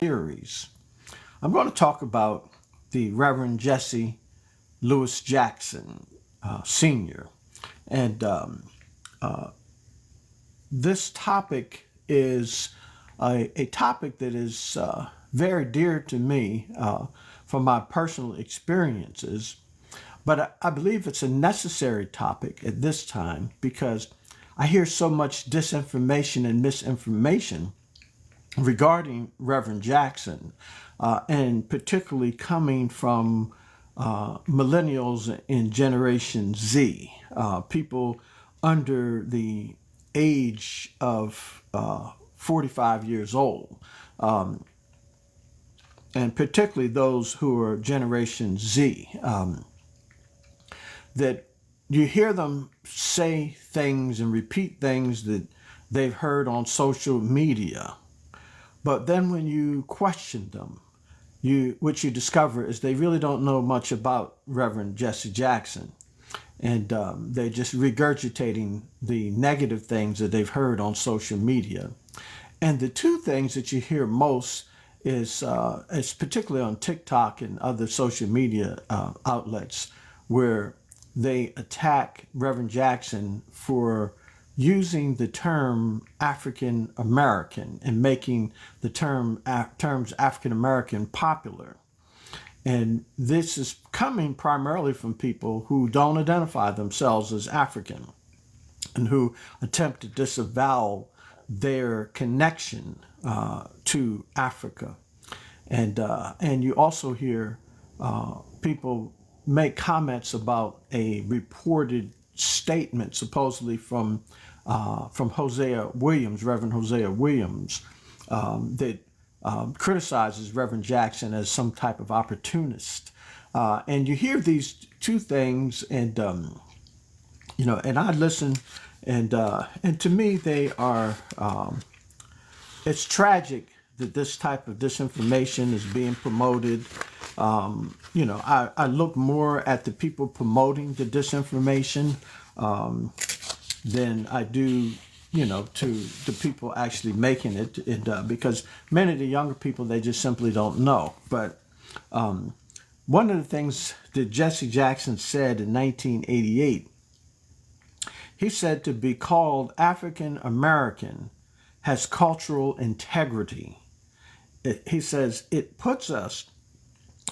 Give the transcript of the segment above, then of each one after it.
series. I'm going to talk about the Reverend Jesse Lewis Jackson Sr. And this topic is a topic that is very dear to me from my personal experiences. But I believe it's a necessary topic at this time because I hear so much disinformation and misinformation regarding Reverend Jackson, and particularly coming from millennials in Generation Z, people under the age of 45 years old, and particularly those who are Generation Z, that you hear them say things and repeat things that they've heard on social media. But then when you question them, what you discover is they really don't know much about Reverend Jesse Jackson. And they're just regurgitating the negative things that they've heard on social media. And the two things that you hear most is particularly on TikTok and other social media outlets, where they attack Reverend Jackson for using the term African American and making the terms African American popular. And this is coming primarily from people who don't identify themselves as African and who attempt to disavow their connection to Africa. And you also hear people make comments about a reported statement, supposedly from Hosea Williams, Reverend Hosea Williams, that criticizes Reverend Jackson as some type of opportunist. And you hear these two things, and and I listen, and to me they are. It's tragic that this type of disinformation is being promoted. I look more at the people promoting the disinformation than I do, to the people actually making it. And because many of the younger people, they just simply don't know. But one of the things that Jesse Jackson said in 1988, he said to be called African American has cultural integrity. He says it puts us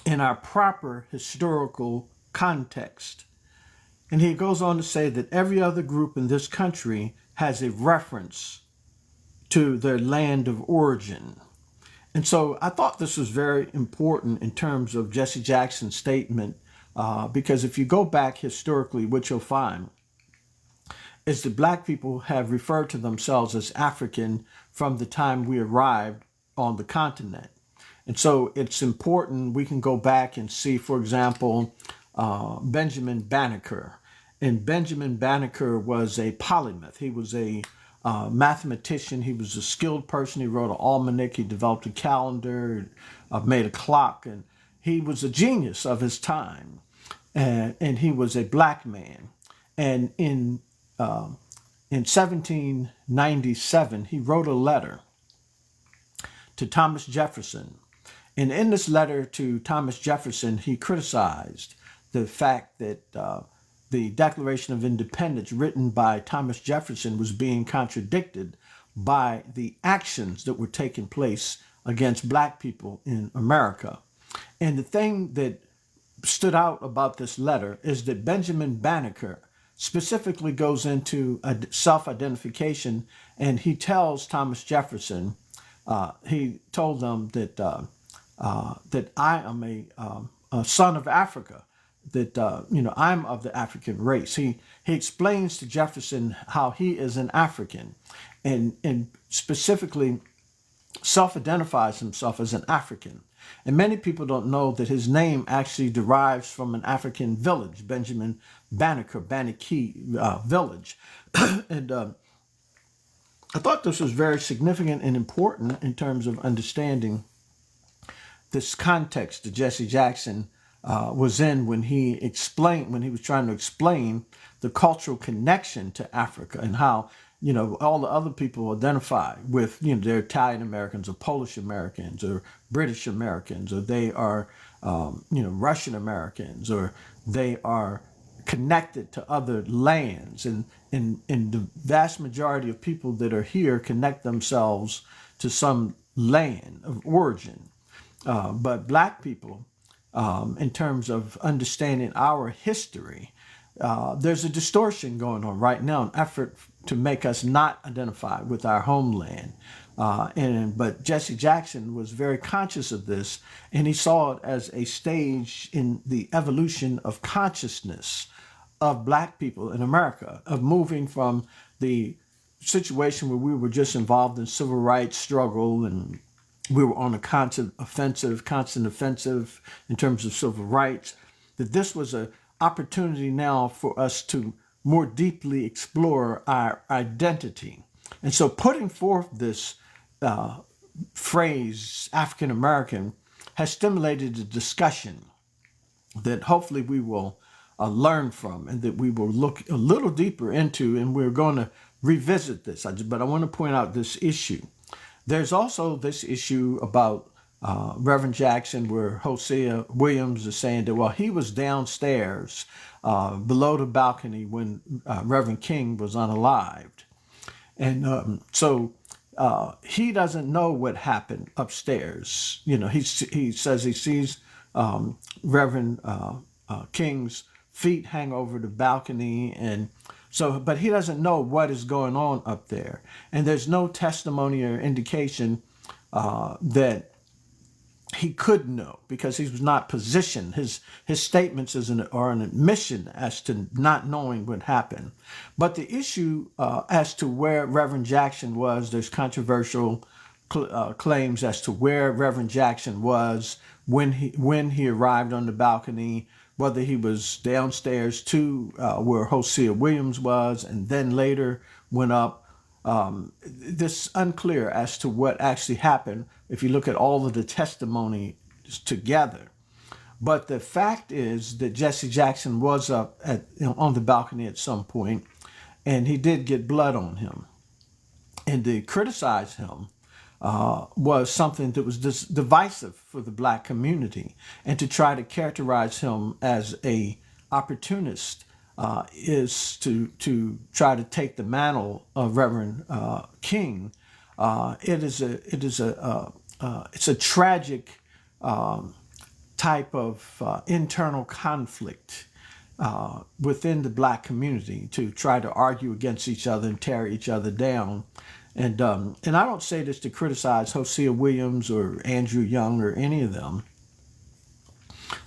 in our proper historical context. And he goes on to say that every other group in this country has a reference to their land of origin. And so I thought this was very important in terms of Jesse Jackson's statement, because if you go back historically, what you'll find is that black people have referred to themselves as African from the time we arrived on the continent. And so it's important, we can go back and see, for example, Benjamin Banneker. And Benjamin Banneker was a polymath. He was a mathematician. He was a skilled person. He wrote an almanac. He developed a calendar, made a clock. And he was a genius of his time. And he was a black man. And in 1797, he wrote a letter to Thomas Jefferson. And in this letter to Thomas Jefferson, he criticized the fact that the Declaration of Independence written by Thomas Jefferson was being contradicted by the actions that were taking place against black people in America. And the thing that stood out about this letter is that Benjamin Banneker specifically goes into a self-identification, and he tells Thomas Jefferson, he told them that I am a son of Africa, that I'm of the African race. He explains to Jefferson how he is an African, and specifically self-identifies himself as an African. And many people don't know that his name actually derives from an African village, Benjamin Banneker, Banneker village. And I thought this was very significant and important in terms of understanding this context that Jesse Jackson was in when he was trying to explain the cultural connection to Africa, and how all the other people identify with, they're Italian Americans or Polish Americans or British Americans, or they are, Russian Americans, or they are connected to other lands. And the vast majority of people that are here connect themselves to some land of origin. But black people, in terms of understanding our history, there's a distortion going on right now, an effort to make us not identify with our homeland. But Jesse Jackson was very conscious of this, and he saw it as a stage in the evolution of consciousness of black people in America, of moving from the situation where we were just involved in civil rights struggle, and we were on a constant offensive in terms of civil rights, that this was an opportunity now for us to more deeply explore our identity. And so putting forth this phrase, African American, has stimulated a discussion that hopefully we will learn from, and that we will look a little deeper into, and we're going to revisit this. But I want to point out this issue. There's also this issue about Reverend Jackson, where Hosea Williams is saying that, well, he was downstairs below the balcony when Reverend King was unalived. And so he doesn't know what happened upstairs. He says he sees Reverend King's feet hang over the balcony, and so, but he doesn't know what is going on up there. And there's no testimony or indication that he could know, because he was not positioned. His statements are an admission as to not knowing what happened. But the issue as to where Reverend Jackson was, there's controversial claims as to where Reverend Jackson was when he arrived on the balcony, whether he was downstairs to where Hosea Williams was and then later went up. This unclear as to what actually happened if you look at all of the testimony together. But the fact is that Jesse Jackson was up on the balcony at some point, and he did get blood on him. And to criticize him was something that was divisive for the black community, and to try to characterize him as a opportunist is to try to take the mantle of Reverend King. It's a tragic type of internal conflict within the black community, to try to argue against each other and tear each other down. And I don't say this to criticize Hosea Williams or Andrew Young or any of them.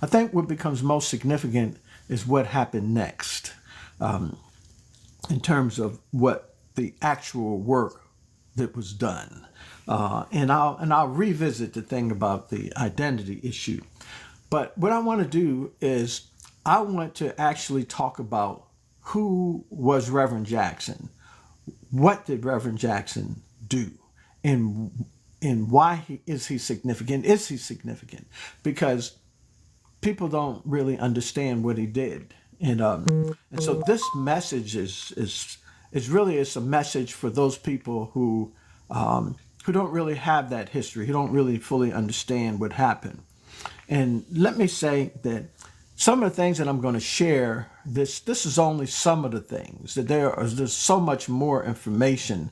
I think what becomes most significant is what happened next, in terms of what the actual work that was done. And I'll revisit the thing about the identity issue. But what I want to do is I want to actually talk about who was Reverend Jackson. What did Reverend Jackson do? And why is he significant? Is he significant? Because people don't really understand what he did. And so this message is really a message for those people who don't really have that history, who don't really fully understand what happened. And let me say that some of the things that I'm going to share, this is only some of the things, that there's so much more information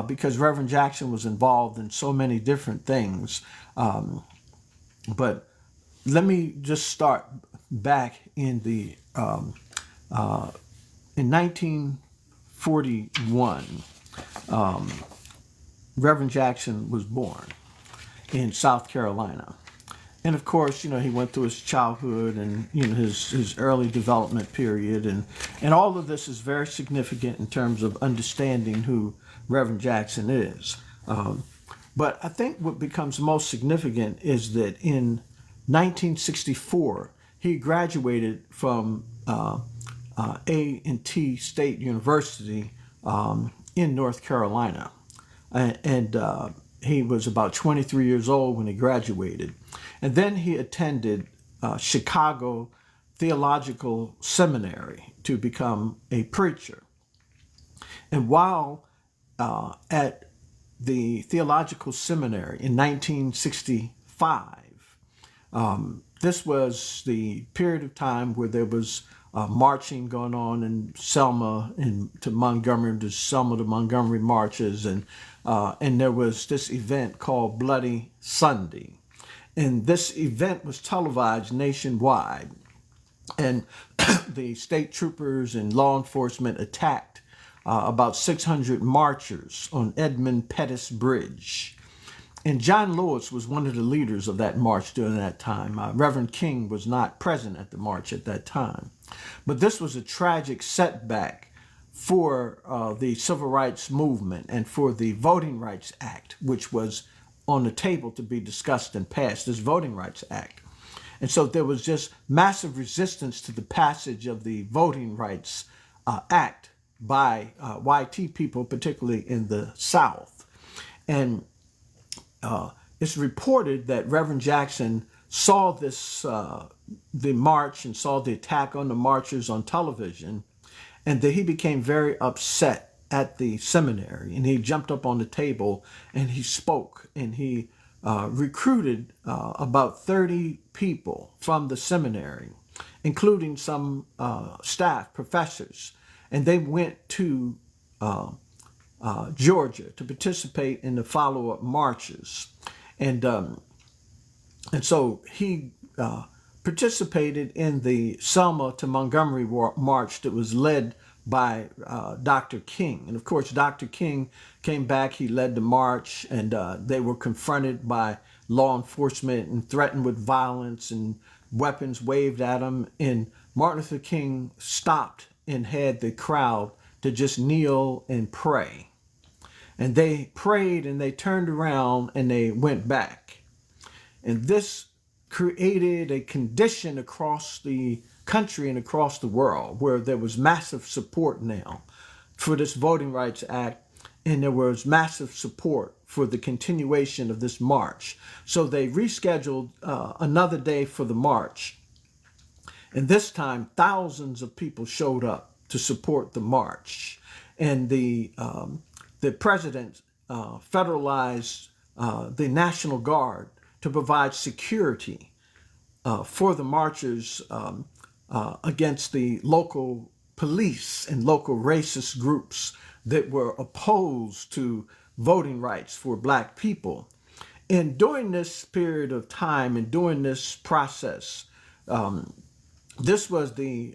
because Reverend Jackson was involved in so many different things. But let me just start back in 1941. Reverend Jackson was born in South Carolina. And of course, he went through his childhood and, his early development period. And all of this is very significant in terms of understanding who Reverend Jackson is. But I think what becomes most significant is that in 1964, he graduated from A&T State University in North Carolina. And he was about 23 years old when he graduated. And then he attended Chicago Theological Seminary to become a preacher. And while at the theological seminary in 1965. This was the period of time where there was marching going on in Selma to Montgomery, the Selma to Montgomery marches, and there was this event called Bloody Sunday. And this event was televised nationwide. And the state troopers and law enforcement attacked about 600 marchers on Edmund Pettus Bridge. And John Lewis was one of the leaders of that march during that time. Reverend King was not present at the march at that time. But this was a tragic setback for the Civil Rights Movement and for the Voting Rights Act, which was on the table to be discussed and passed, this Voting Rights Act. And so there was just massive resistance to the passage of the Voting Rights Act by YT people, particularly in the South. And it's reported that Reverend Jackson saw this, the march, and saw the attack on the marchers on television, and that he became very upset at the seminary. And he jumped up on the table and he spoke, and he recruited about 30 people from the seminary, including some staff, professors, and they went to Georgia to participate in the follow-up marches. And so he participated in the Selma to Montgomery march that was led by Dr. King. And of course, Dr. King came back, he led the march, and they were confronted by law enforcement and threatened with violence and weapons waved at them. And Martin Luther King stopped and had the crowd to just kneel and pray. And they prayed and they turned around and they went back. And this created a condition across the country and across the world where there was massive support now for this Voting Rights Act, and there was massive support for the continuation of this march. So they rescheduled another day for the march. And this time, thousands of people showed up to support the march. And the president federalized the National Guard to provide security for the marchers against the local police and local racist groups that were opposed to voting rights for Black people. And during this period of time and during this process, this was the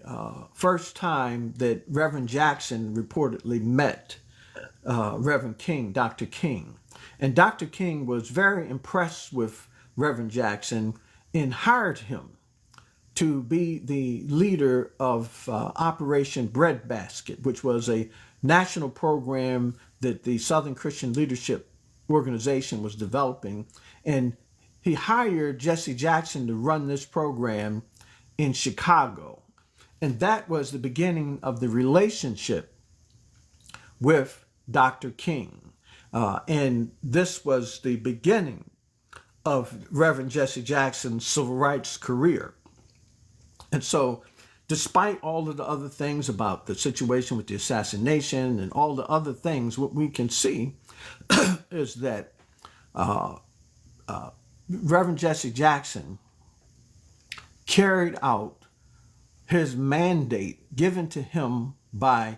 first time that Reverend Jackson reportedly met Reverend King, Dr. King. And Dr. King was very impressed with Reverend Jackson and hired him to be the leader of Operation Breadbasket, which was a national program that the Southern Christian Leadership Organization was developing. And he hired Jesse Jackson to run this program in Chicago. And that was the beginning of the relationship with Dr. King. And this was the beginning of Reverend Jesse Jackson's civil rights career. And so, despite all of the other things about the situation with the assassination and all the other things, what we can see is that Reverend Jesse Jackson carried out his mandate given to him by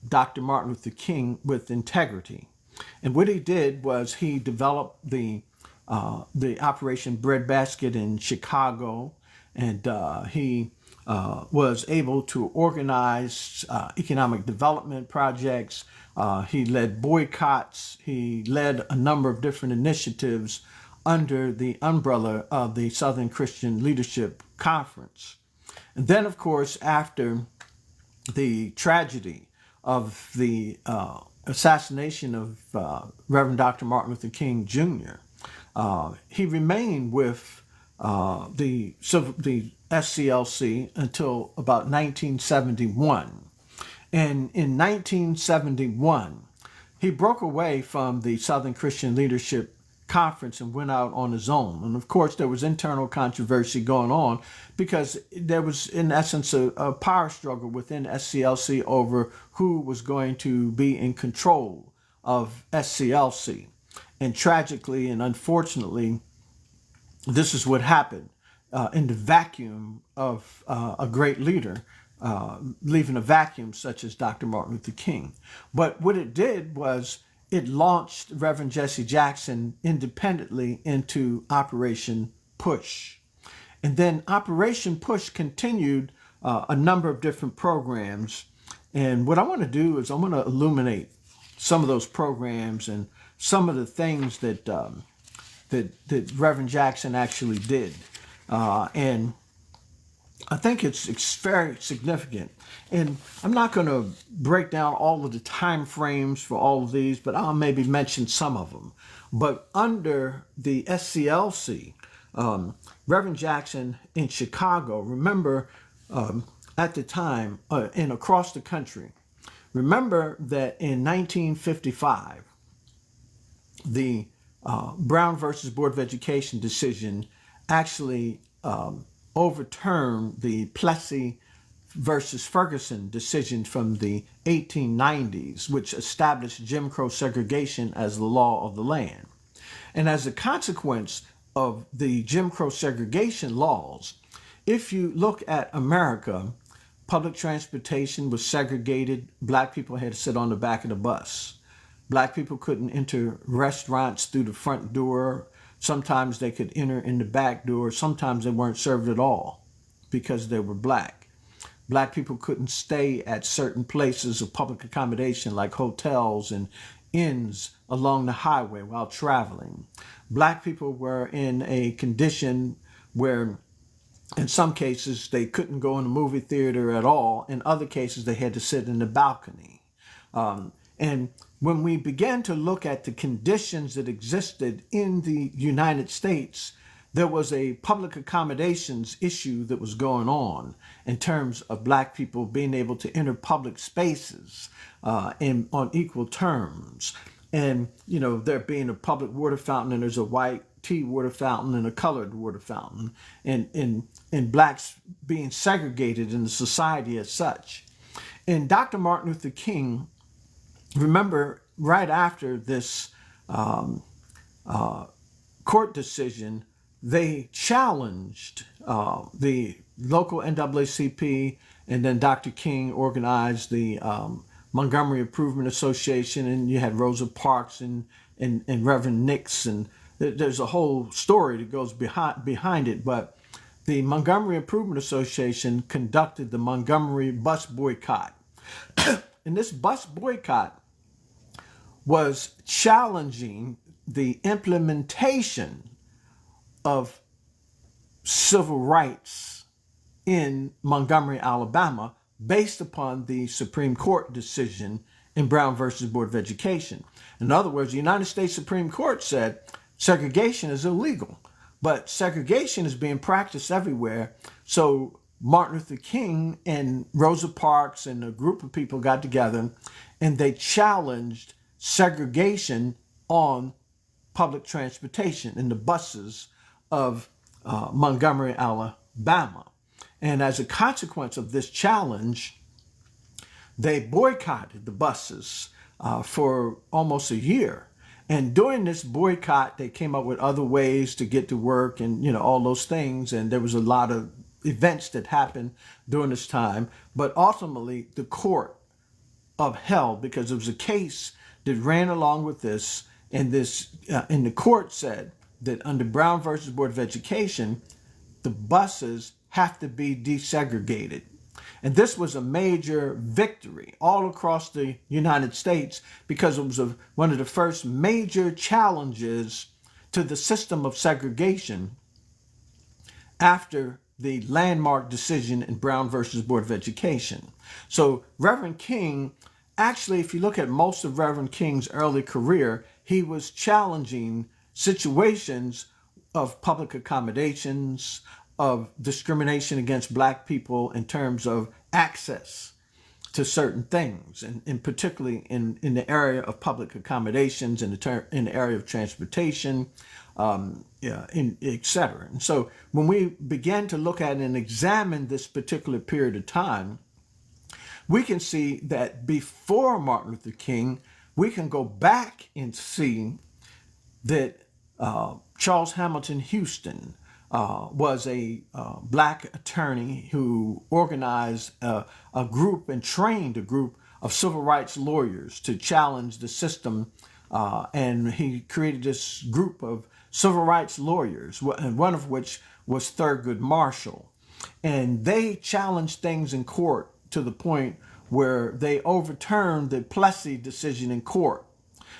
Dr. Martin Luther King with integrity. And what he did was he developed the Operation Breadbasket in Chicago, and he was able to organize economic development projects. He led boycotts. He led a number of different initiatives under the umbrella of the Southern Christian Leadership Conference. And then, of course, after the tragedy of the assassination of Reverend Dr. Martin Luther King Jr., he remained with the SCLC until about 1971. And in 1971, he broke away from the Southern Christian Leadership Conference and went out on his own. And of course, there was internal controversy going on because there was, in essence, a power struggle within SCLC over who was going to be in control of SCLC. And tragically and unfortunately, this is what happened in the vacuum of a great leader, leaving a vacuum such as Dr. Martin Luther King. But what it did was it launched Reverend Jesse Jackson independently into Operation Push. And then Operation Push continued a number of different programs. And what I want to do is I want to illuminate some of those programs and some of the things that that Reverend Jackson actually did. And I think it's very significant. And I'm not going to break down all of the time frames for all of these, but I'll maybe mention some of them. But under the SCLC, Reverend Jackson in Chicago, remember at the time and across the country, remember that in 1955, the Brown versus Board of Education decision actually overturned the Plessy versus Ferguson decision from the 1890s, which established Jim Crow segregation as the law of the land. And as a consequence of the Jim Crow segregation laws, if you look at America, public transportation was segregated. Black people had to sit on the back of the bus. Black people couldn't enter restaurants through the front door. Sometimes they could enter in the back door. Sometimes they weren't served at all because they were black. Black people couldn't stay at certain places of public accommodation like hotels and inns along the highway while traveling. Black people were in a condition where in some cases they couldn't go in a movie theater at all. In other cases, they had to sit in the balcony. And when we began to look at the conditions that existed in the United States, there was a public accommodations issue that was going on in terms of black people being able to enter public spaces on equal terms. And, you know, there being a public water fountain and there's a white tea water fountain and a colored water fountain, and blacks being segregated in the society as such. And Dr. Martin Luther King, remember, right after this court decision, they challenged the local NAACP, and then Dr. King organized the Montgomery Improvement Association, and you had Rosa Parks and Reverend Nix, and there's a whole story that goes behind it. But the Montgomery Improvement Association conducted the Montgomery bus boycott. And this bus boycott was challenging the implementation of civil rights in Montgomery, Alabama, based upon the Supreme Court decision in Brown versus Board of Education. In other words, the United States Supreme Court said segregation is illegal, but segregation is being practiced everywhere. So Martin Luther King and Rosa Parks and a group of people got together and they challenged segregation on public transportation in the buses of Montgomery, Alabama. And as a consequence of this challenge, they boycotted the buses for almost a year. And during this boycott, they came up with other ways to get to work and, you know, all those things. And there was a lot of events that happened during this time. But ultimately, the court upheld, because it was a case that ran along with this, and the court said that under Brown versus Board of Education, the buses have to be desegregated. And this was a major victory all across the United States, because it was one of the first major challenges to the system of segregation after the landmark decision in Brown versus Board of Education. So Reverend King, actually, if you look at most of Reverend King's early career, he was challenging situations of public accommodations, of discrimination against black people in terms of access to certain things, and particularly in the area of public accommodations, in the area of transportation, et cetera. And so when we began to look at and examine this particular period of time, we can see that before Martin Luther King, we can go back and see that Charles Hamilton Houston was a black attorney who organized a group and trained a group of civil rights lawyers to challenge the system. And he created this group of civil rights lawyers, and one of which was Thurgood Marshall. And they challenged things in court to the point where they overturned the Plessy decision in court.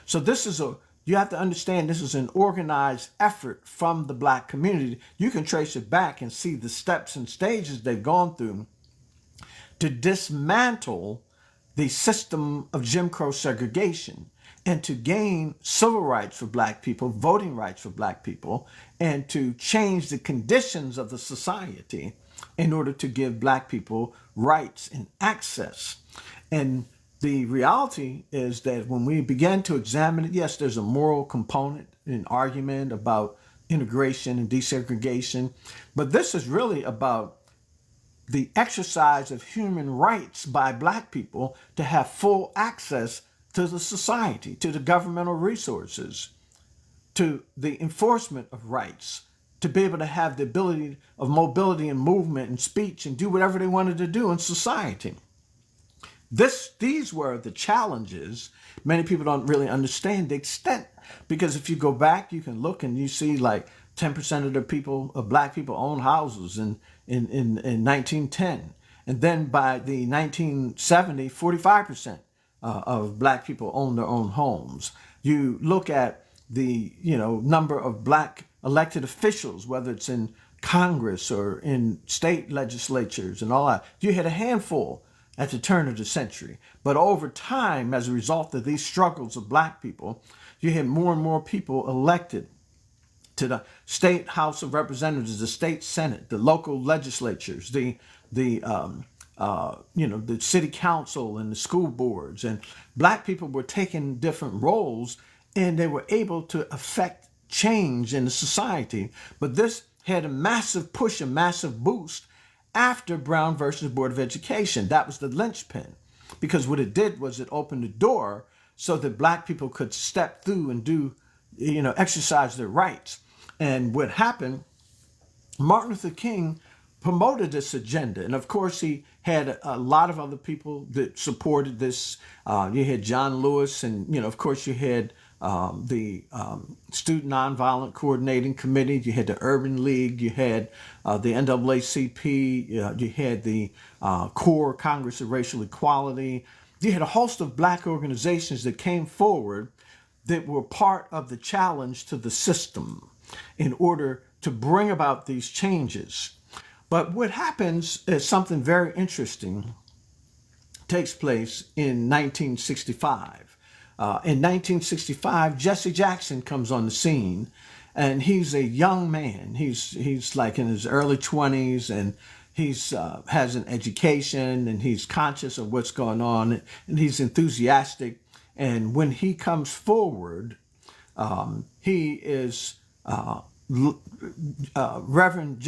So you have to understand, this is an organized effort from the black community. You can trace it back and see the steps and stages they've gone through to dismantle the system of Jim Crow segregation and to gain civil rights for black people, voting rights for black people, and to change the conditions of the society in order to give black people rights and access. And the reality is that when we begin to examine it, yes, there's a moral component, an argument about integration and desegregation, but this is really about the exercise of human rights by black people to have full access to the society, to the governmental resources, to the enforcement of rights, to be able to have the ability of mobility and movement and speech and do whatever they wanted to do in society. These were the challenges. Many people don't really understand the extent, because if you go back, you can look and you see like 10% of the people, of black people, own houses in 1910. And then by the 1970, 45% of black people own their own homes. You look at the number of black elected officials, whether it's in Congress or in state legislatures and all that. You had a handful at the turn of the century. But over time, as a result of these struggles of black people, you had more and more people elected to the state House of Representatives, the state Senate, the local legislatures, the city council and the school boards. And black people were taking different roles, and they were able to affect change in the society. But this had a massive push, a massive boost after Brown versus Board of Education. That was the linchpin, because what it did was it opened the door so that black people could step through and do, exercise their rights. And what happened, Martin Luther King promoted this agenda. And of course, he had a lot of other people that supported this. You had John Lewis, and, of course, you had the Student Nonviolent Coordinating Committee, you had the Urban League, you had the NAACP, you had the CORE, Congress of Racial Equality. You had a host of black organizations that came forward that were part of the challenge to the system in order to bring about these changes. But what happens is something very interesting takes place in 1965. In 1965, Jesse Jackson comes on the scene, and he's a young man. He's like in his early 20s, and he's has an education, and he's conscious of what's going on, and he's enthusiastic. And when he comes forward, he is Reverend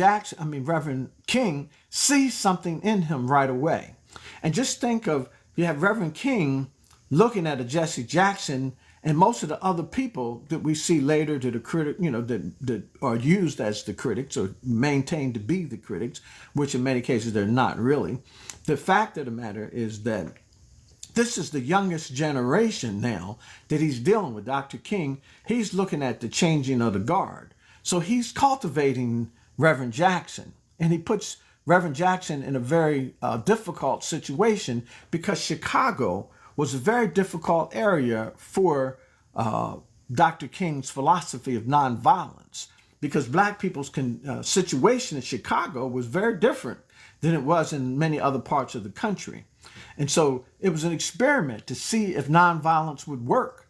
King sees something in him right away. And just think of, you have Reverend King looking at a Jesse Jackson, and most of the other people that we see later that are that are used as the critics or maintained to be the critics, which in many cases they're not really. The fact of the matter is that this is the youngest generation now that he's dealing with. Dr. King, he's looking at the changing of the guard. So he's cultivating Reverend Jackson, and he puts Reverend Jackson in a very difficult situation, because Chicago was a very difficult area for Dr. King's philosophy of nonviolence, because black people's situation in Chicago was very different than it was in many other parts of the country. And so it was an experiment to see if nonviolence would work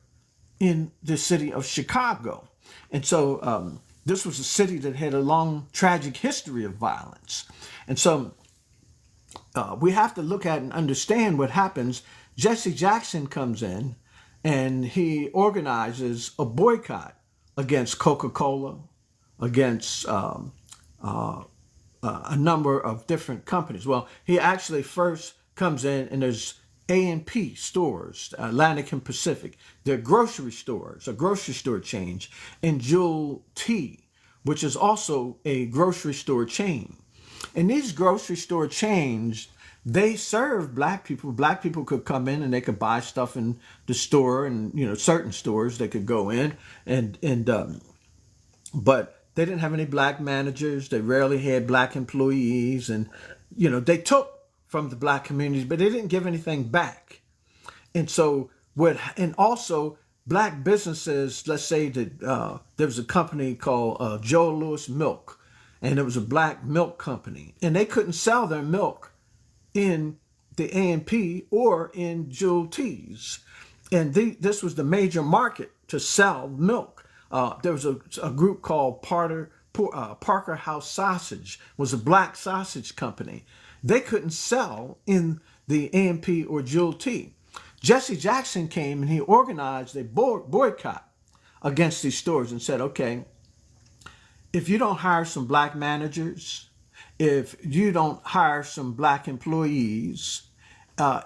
in the city of Chicago. And so this was a city that had a long, tragic history of violence. And so we have to look at and understand what happens. Jesse Jackson comes in, and he organizes a boycott against Coca-Cola, against a number of different companies. Well, he actually first comes in, and there's A&P stores, Atlantic and Pacific. They're grocery stores, a grocery store chain, and Jewel T, which is also a grocery store chain. And these grocery store chains, they serve black people. Black people could come in and they could buy stuff in the store, and certain stores they could go in and but they didn't have any black managers. They rarely had black employees, and they took from the black communities, but they didn't give anything back. And so and also black businesses. Let's say that there was a company called Joe Louis Milk, and it was a black milk company, and they couldn't sell their milk in the A&P or in Jewel Teas. And this was the major market to sell milk. There was a group called Parker House Sausage, was a black sausage company. They couldn't sell in the A&P or Jewel T. Jesse Jackson came and he organized a boycott against these stores and said, okay, if you don't hire some black managers, if you don't hire some black employees,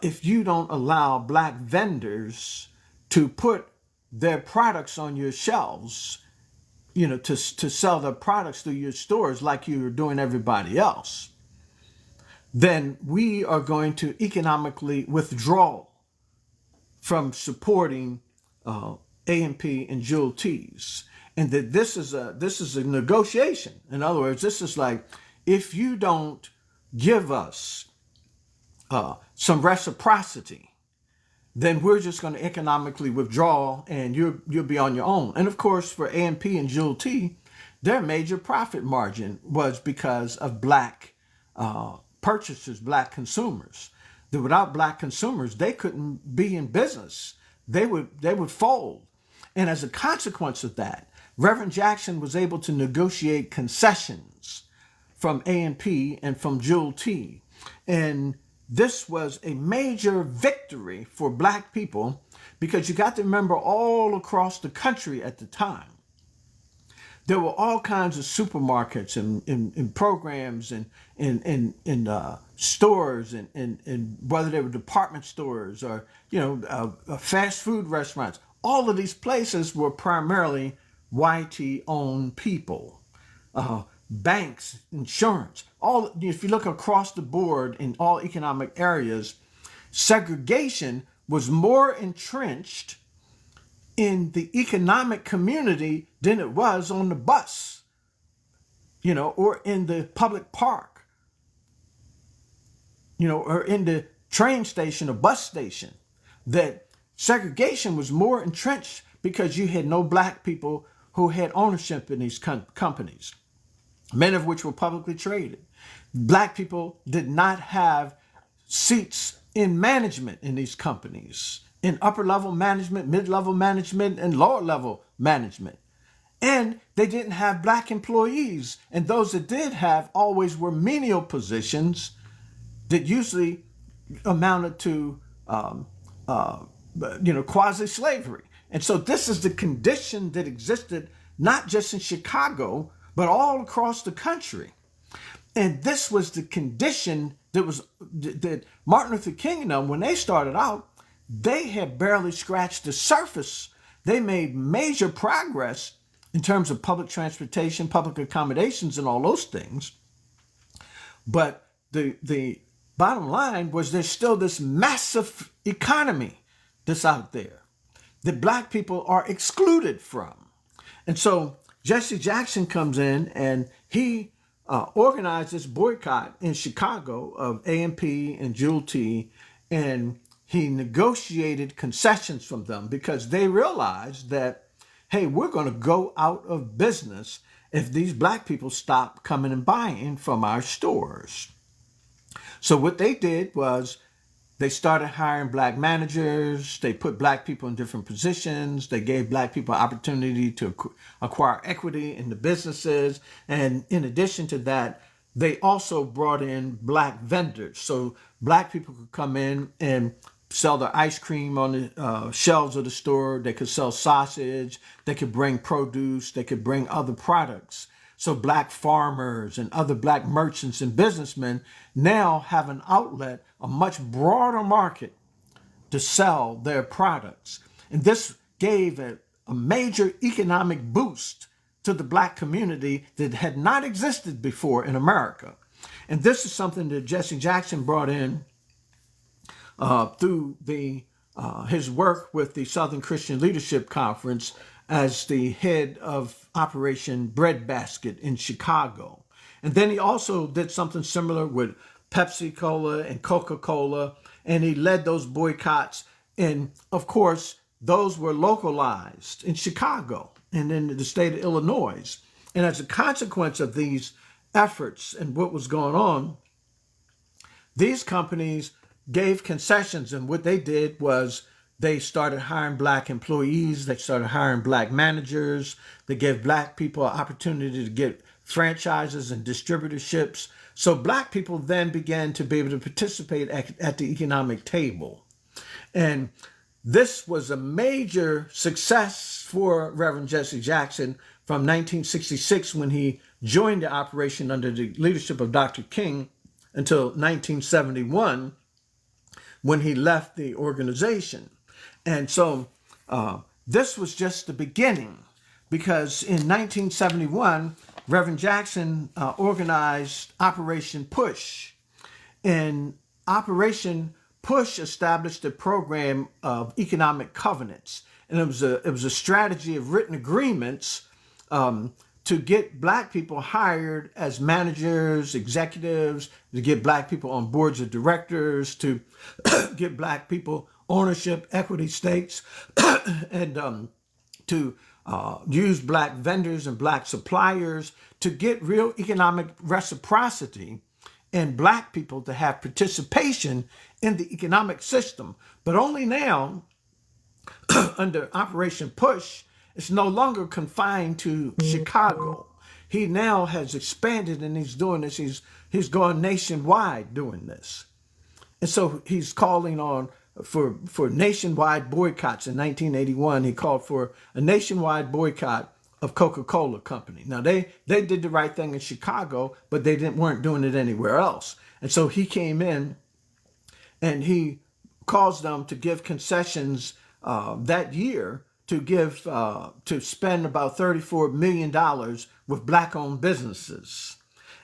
if you don't allow black vendors to put their products on your shelves, to sell their products through your stores like you're doing everybody else, then we are going to economically withdraw from supporting A&P and Jewel Teas. And that this is a negotiation. In other words, this is like, if you don't give us some reciprocity, then we're just going to economically withdraw, and you'll be on your own. And of course, for A&P and Jewel T, their major profit margin was because of black purchasers, black consumers. That without black consumers, they couldn't be in business. They would fold. And as a consequence of that, Reverend Jackson was able to negotiate concessions from A&P and from Jewel T. And this was a major victory for black people, because you got to remember, all across the country at the time, there were all kinds of supermarkets and programs and stores and whether they were department stores or fast food restaurants. All of these places were primarily white-owned people. Banks, insurance, all. If you look across the board in all economic areas, segregation was more entrenched in the economic community than it was on the bus, or in the public park, or in the train station or bus station. That segregation was more entrenched because you had no black people who had ownership in these companies, many of which were publicly traded. Black people did not have seats in management in these companies, in upper level management, mid-level management, and lower level management. And they didn't have black employees. And those that did have always were menial positions that usually amounted to, quasi-slavery. And so this is the condition that existed not just in Chicago, but all across the country. And this was the condition that Martin Luther King and them, when they started out, they had barely scratched the surface. They made major progress in terms of public transportation, public accommodations, and all those things. But the bottom line was, there's still this massive economy that's out there that black people are excluded from. And so Jesse Jackson comes in and he organized this boycott in Chicago of A&P and Jewel T, and he negotiated concessions from them because they realized that, hey, we're going to go out of business if these black people stop coming and buying from our stores. So what they did was they started hiring black managers. They put black people in different positions. They gave black people opportunity to acquire equity in the businesses. And in addition to that, they also brought in black vendors. So black people could come in and sell their ice cream on the shelves of the store. They could sell sausage. They could bring produce. They could bring other products. So black farmers and other black merchants and businessmen now have an outlet, a much broader market to sell their products. And this gave a major economic boost to the black community that had not existed before in America. And this is something that Jesse Jackson brought in through his work with the Southern Christian Leadership Conference as the head of Operation Breadbasket in Chicago. And then he also did something similar with Pepsi-Cola and Coca-Cola, and he led those boycotts. And of course, those were localized in Chicago and in the state of Illinois. And as a consequence of these efforts and what was going on, these companies gave concessions, and what they did was they started hiring black employees, they started hiring black managers, they gave black people an opportunity to get franchises and distributorships. So black people then began to be able to participate at the economic table. And this was a major success for Reverend Jesse Jackson from 1966 when he joined the operation under the leadership of Dr. King until 1971 when he left the organization. And so this was just the beginning, because in 1971, Reverend Jackson organized Operation Push. And Operation Push established a program of economic covenants. And it was a strategy of written agreements to get black people hired as managers, executives, to get black people on boards of directors, to get black people ownership, equity stakes, and to use black vendors and black suppliers to get real economic reciprocity and black people to have participation in the economic system. But only now, under Operation Push, it's no longer confined to Chicago. He now has expanded and he's doing this. He's going nationwide doing this. And so he's calling on for nationwide boycotts. In 1981, he called for a nationwide boycott of Coca-Cola Company. Now, they did the right thing in Chicago, but they weren't doing it anywhere else. And so he came in and he caused them to give concessions that year to spend about $34 million with black-owned businesses.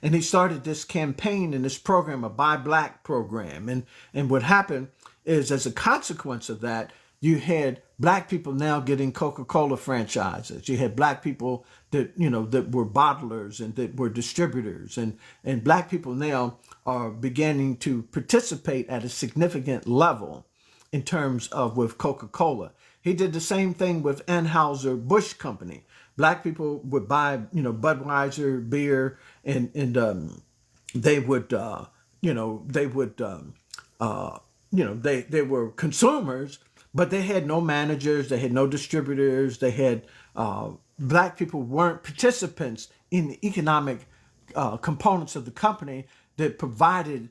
And he started this campaign and this program, a Buy Black program. And what happened is, as a consequence of that, you had black people now getting Coca-Cola franchises. You had black people that were bottlers and that were distributors. And black people now are beginning to participate at a significant level in terms of with Coca-Cola. He did the same thing with Anheuser-Busch Company. Black people would buy, Budweiser beer, and they were consumers, but they had no managers, they had no distributors, they had black people weren't participants in the economic components of the company that provided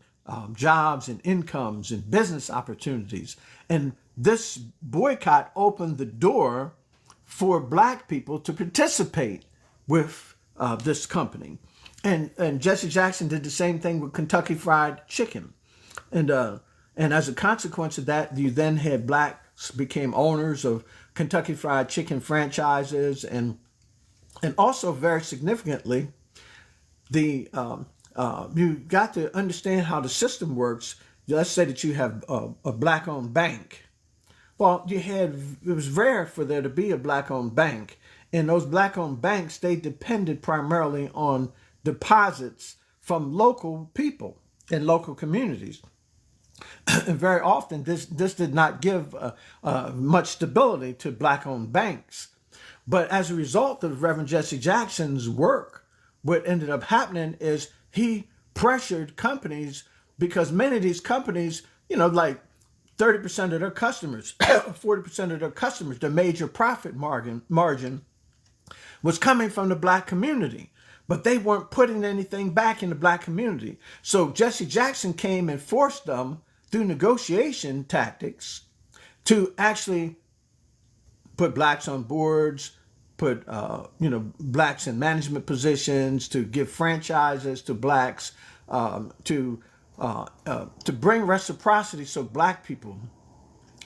jobs and incomes and business opportunities. And this boycott opened the door for black people to participate with this company. And Jesse Jackson did the same thing with Kentucky Fried Chicken. And as a consequence of that, you then had blacks became owners of Kentucky Fried Chicken franchises. And also very significantly, you got to understand how the system works. Let's say that you have a black-owned bank. Well, it was rare for there to be a black-owned bank. And those black-owned banks, they depended primarily on deposits from local people in local communities. And very often, this did not give much stability to black-owned banks. But as a result of Reverend Jesse Jackson's work, what ended up happening is he pressured companies, because many of these companies, like 30% of their customers, 40% of their customers, their major profit margin was coming from the black community. But they weren't putting anything back in the black community. So Jesse Jackson came and forced them through negotiation tactics to actually put blacks on boards, put blacks in management positions, to give franchises to blacks, to bring reciprocity so black people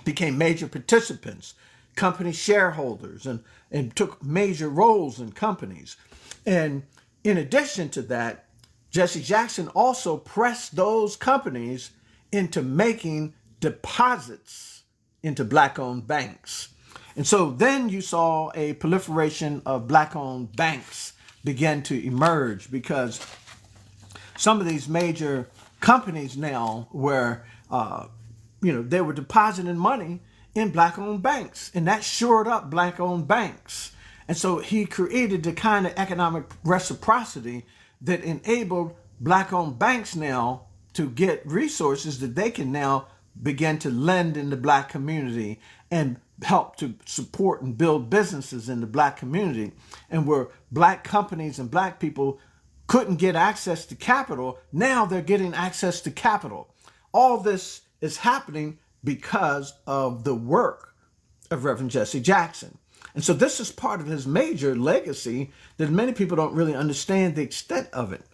became major participants, company shareholders, and took major roles in companies. And in addition to that, Jesse Jackson also pressed those companies into making deposits into black-owned banks. And so then you saw a proliferation of black-owned banks begin to emerge, because some of these major companies now were, they were depositing money in black-owned banks, and that shored up black-owned banks. And so he created the kind of economic reciprocity that enabled black-owned banks now to get resources that they can now begin to lend in the black community and help to support and build businesses in the black community. And where black companies and black people couldn't get access to capital, now they're getting access to capital. All this is happening because of the work of Reverend Jesse Jackson. And so this is part of his major legacy that many people don't really understand the extent of it.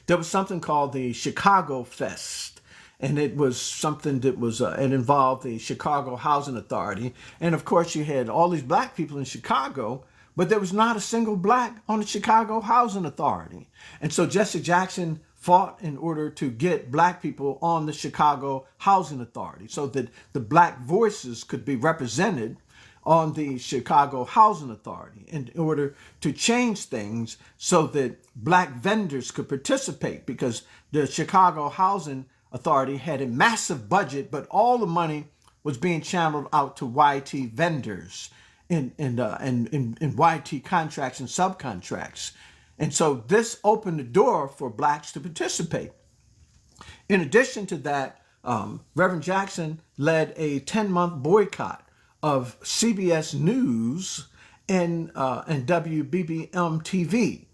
There was something called the Chicago Fest, and it was something that was, it involved the Chicago Housing Authority. And of course you had all these black people in Chicago, but there was not a single black on the Chicago Housing Authority. And so Jesse Jackson fought in order to get black people on the Chicago Housing Authority so that the black voices could be represented on the Chicago Housing Authority in order to change things so that black vendors could participate, because the Chicago Housing Authority had a massive budget, but all the money was being channeled out to YT vendors in YT contracts and subcontracts. And so this opened the door for blacks to participate. In addition to that, Reverend Jackson led a 10-month boycott of CBS News and WBBM TV.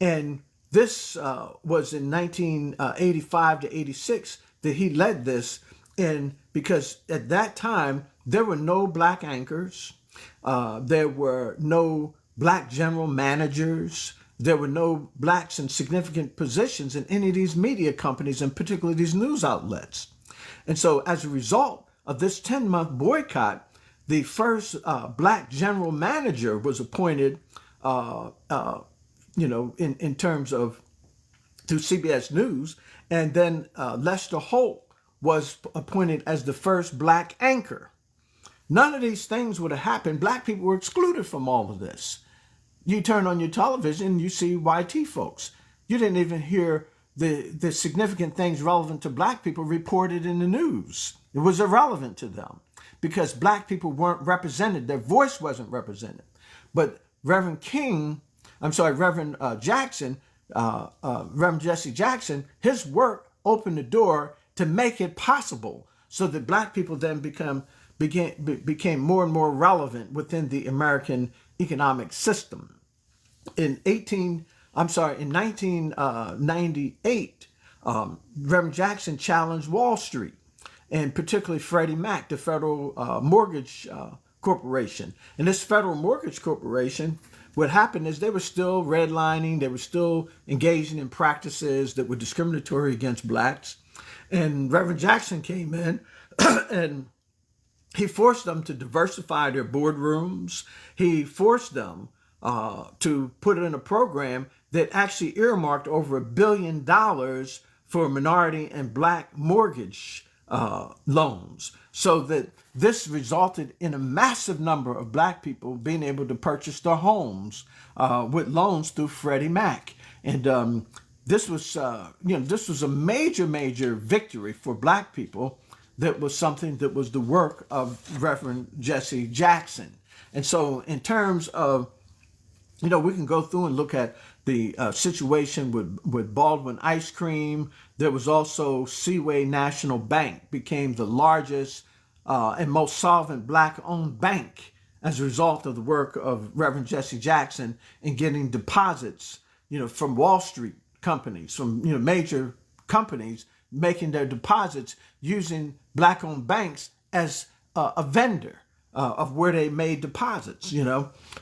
And this was in 1985 to 86 that he led this, and because at that time there were no black anchors, there were no black general managers, there were no blacks in significant positions in any of these media companies, and particularly these news outlets. And so as a result of this 10-month boycott, the first black general manager was appointed, in terms of through CBS News. And then Lester Holt was appointed as the first black anchor. None of these things would have happened. Black people were excluded from all of this. You turn on your television, you see YT folks. You didn't even hear the significant things relevant to black people reported in the news. It was irrelevant to them because black people weren't represented. Their voice wasn't represented. But Reverend Jackson, Reverend Jesse Jackson, his work opened the door to make it possible so that black people then became more and more relevant within the American economic system. In 1998, Reverend Jackson challenged Wall Street, and particularly Freddie Mac, the Federal Mortgage Corporation. And this Federal Mortgage Corporation, what happened is they were still redlining, they were still engaging in practices that were discriminatory against blacks. And Reverend Jackson came in and he forced them to diversify their boardrooms. He forced them to put in a program that actually earmarked over $1 billion for minority and black mortgage loans, so that this resulted in a massive number of black people being able to purchase their homes with loans through Freddie Mac. And this was a major victory for black people. That was something that was the work of Reverend Jesse Jackson. And so in terms of, we can go through and look at the situation with Baldwin Ice Cream. There was also Seaway National Bank became the largest and most solvent black-owned bank as a result of the work of Reverend Jesse Jackson in getting deposits, from Wall Street companies, from major companies making their deposits using black-owned banks as a vendor of where they made deposits,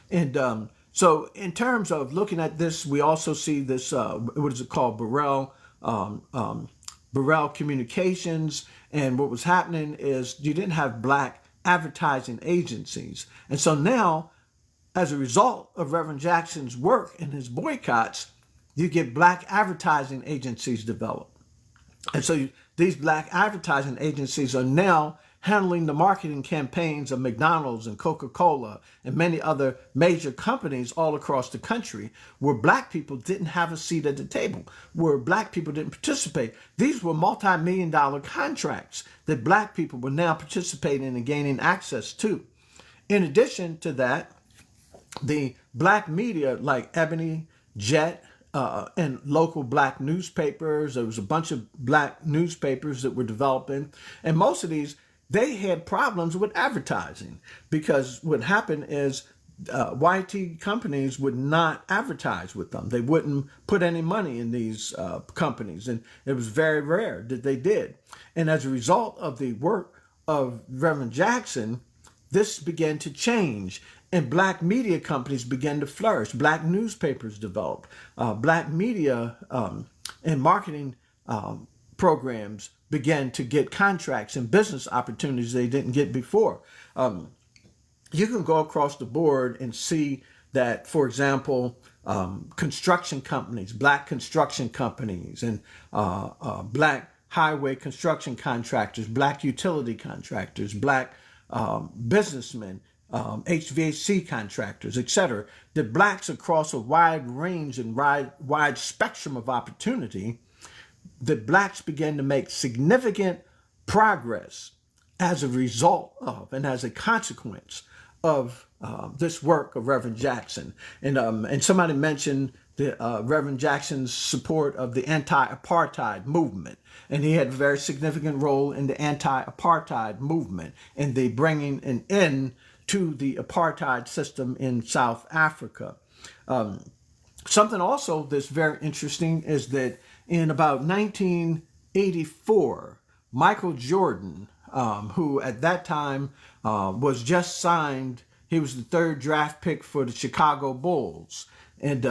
And so in terms of looking at this, we also see this, what is it called, Burrell Burrell Communications. And what was happening is you didn't have black advertising agencies. And so now, as a result of Reverend Jackson's work and his boycotts, you get black advertising agencies developed. And so these black advertising agencies are now handling the marketing campaigns of McDonald's and Coca-Cola and many other major companies all across the country, where black people didn't have a seat at the table, where black people didn't participate. These were multi-million-dollar contracts that black people were now participating and gaining access to. In addition to that, the black media like Ebony, Jet, and local black newspapers. There was a bunch of black newspapers that were developing. And most of these, they had problems with advertising, because what happened is YT companies would not advertise with them. They wouldn't put any money in these companies. And it was very rare that they did. And as a result of the work of Reverend Jackson, this began to change. And black media companies began to flourish. Black newspapers developed. Black media and marketing programs began to get contracts and business opportunities they didn't get before. You can go across the board and see that, for example, construction companies, black construction companies, and black highway construction contractors, black utility contractors, black businessmen, HVAC contractors, etc. That blacks across a wide range and wide spectrum of opportunity, that blacks began to make significant progress as a result of and as a consequence of this work of Reverend Jackson. And somebody mentioned the Reverend Jackson's support of the anti-apartheid movement. And he had a very significant role in the anti-apartheid movement and the bringing an end to the apartheid system in South Africa. Something also that's very interesting is that in about 1984, Michael Jordan, who at that time was just signed, he was the third draft pick for the Chicago Bulls. And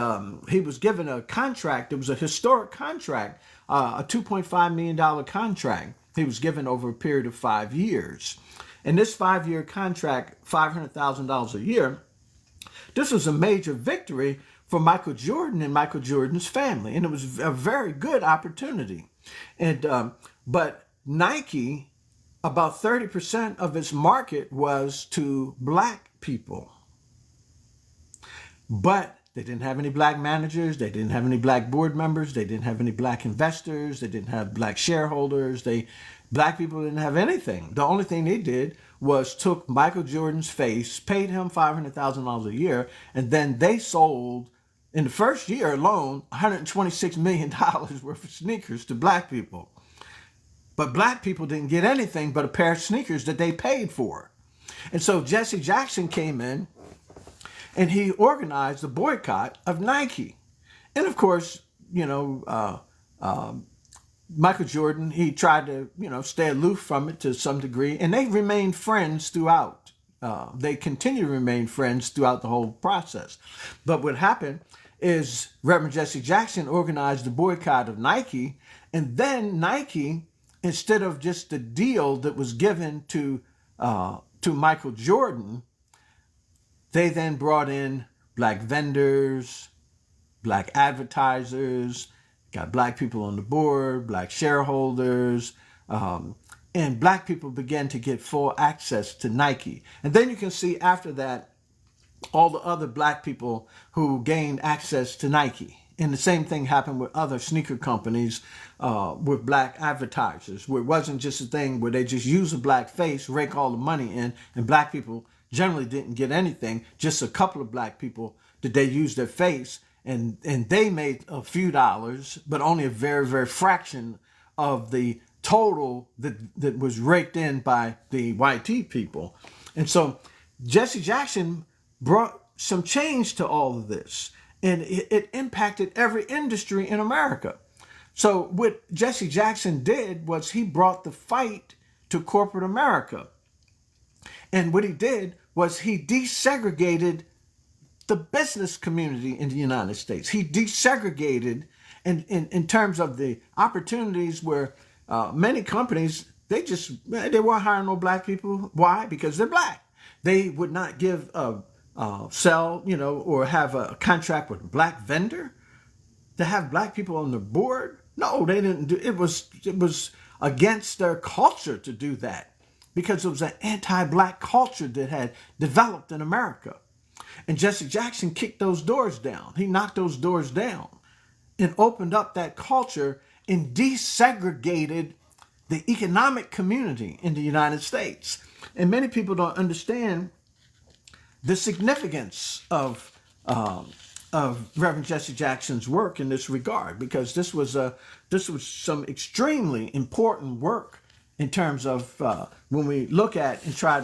he was given a contract. It was a historic contract, a $2.5 million contract. He was given over a period of 5 years. And this 5-year contract, $500,000 a year, this was a major victory for Michael Jordan and Michael Jordan's family. And it was a very good opportunity. And but Nike, about 30% of its market was to black people. But they didn't have any black managers. They didn't have any black board members. They didn't have any black investors. They didn't have black shareholders. Black people didn't have anything. The only thing they did was took Michael Jordan's face, paid him $500,000 a year, and then they sold, in the first year alone, $126 million worth of sneakers to black people. But black people didn't get anything but a pair of sneakers that they paid for. And so Jesse Jackson came in and he organized a boycott of Nike. And of course, Michael Jordan, he tried to, stay aloof from it to some degree, and they remained friends throughout. They continue to remain friends throughout the whole process. But what happened is Reverend Jesse Jackson organized the boycott of Nike, and then Nike, instead of just the deal that was given to Michael Jordan, they then brought in black vendors, black advertisers, got black people on the board, black shareholders, and black people began to get full access to Nike. And then you can see after that, all the other black people who gained access to Nike. And the same thing happened with other sneaker companies with black advertisers, where it wasn't just a thing where they just use a black face, rake all the money in, and black people generally didn't get anything, just a couple of black people that they used their face, and they made a few dollars, but only a very, very fraction of the total that was raked in by the YT people. And so Jesse Jackson brought some change to all of this, and it impacted every industry in America. So what Jesse Jackson did was he brought the fight to corporate America. And what he did was he desegregated the business community in the United States. He desegregated in terms of the opportunities where Many companies, they weren't hiring no black people. Why? Because they're black. They would not give sell, or have a contract with a black vendor to have black people on the board. No, they didn't do it. Was against their culture to do that, because it was an anti-black culture that had developed in America. And Jesse Jackson kicked those doors down. He knocked those doors down and opened up that culture and desegregated the economic community in the United States. And many people don't understand the significance of Reverend Jesse Jackson's work in this regard, because this was some extremely important work in terms of when we look at and try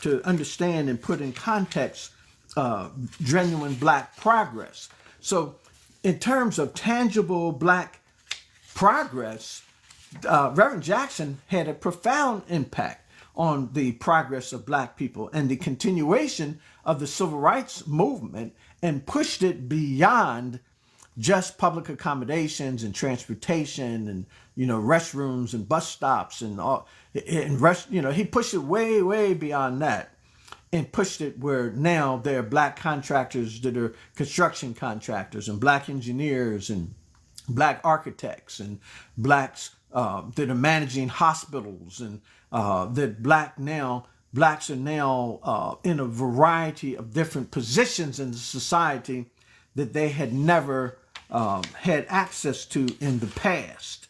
to understand and put in context genuine black progress. So in terms of tangible black progress, Reverend Jackson had a profound impact on the progress of black people and the continuation of the civil rights movement, and pushed it beyond just public accommodations and transportation and restrooms and bus stops and all. He pushed it way beyond that, and pushed it where now there are black contractors that are construction contractors, and black engineers, and black architects, and blacks that are managing hospitals, and that blacks are now in a variety of different positions in the society that they had never had access to in the past.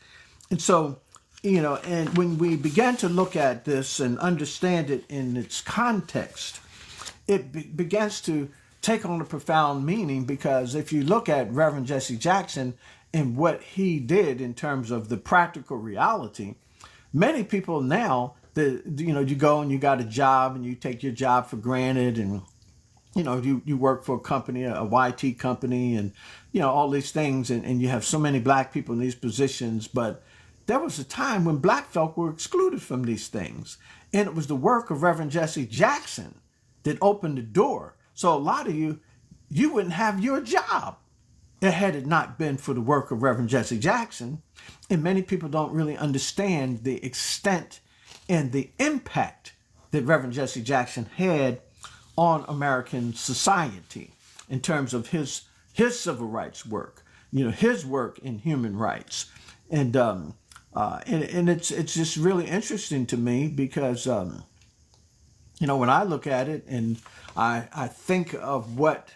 And so, and when we began to look at this and understand it in its context, it begins to take on a profound meaning, because if you look at Reverend Jesse Jackson and what he did in terms of the practical reality, many people now, you go and you got a job and you take your job for granted, and you work for a company, a YT company, and all these things, and you have so many black people in these positions. But there was a time when black folk were excluded from these things, and it was the work of Reverend Jesse Jackson that opened the door. So a lot of you wouldn't have your job had it not been for the work of Reverend Jesse Jackson. And many people don't really understand the extent and the impact that Reverend Jesse Jackson had on American society in terms of his civil rights work, his work in human rights. And it's just really interesting to me, because when I look at it and I think of what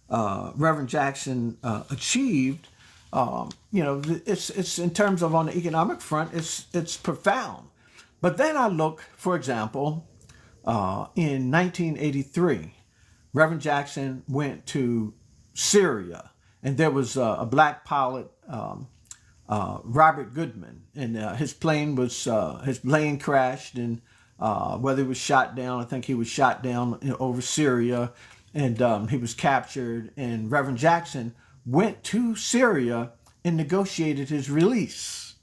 Reverend Jackson achieved, it's in terms of on the economic front, it's profound. But then I look, for example, in 1983, Reverend Jackson went to Syria, and there was a black pilot, Robert Goodman, and his plane crashed, and whether he was shot down, I think he was shot down over Syria, and he was captured. And Reverend Jackson went to Syria and negotiated his release,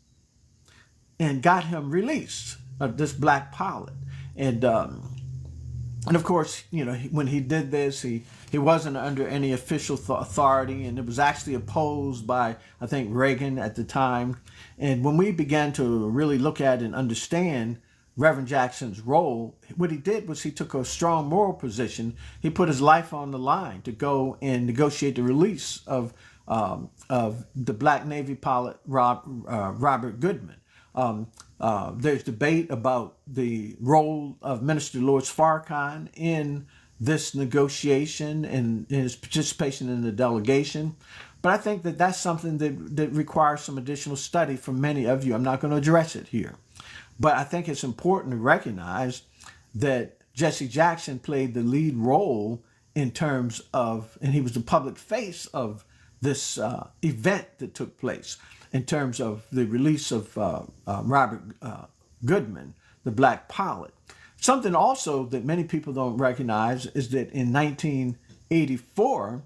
and got him released, this black pilot. And of course, when he did this, he wasn't under any official authority, and it was actually opposed by, I think, Reagan at the time. And when we began to really look at and understand Reverend Jackson's role, what he did was he took a strong moral position. He put his life on the line to go and negotiate the release of the black Navy pilot Robert Goodman. There's debate about the role of Minister Louis Farrakhan in this negotiation and his participation in the delegation. But I think that that's something that requires some additional study from many of you. I'm not going to address it here. But I think it's important to recognize that Jesse Jackson played the lead role in terms of, and he was the public face of this event that took place in terms of the release of Robert Goodman, the black pilot. Something also that many people don't recognize is that in 1984,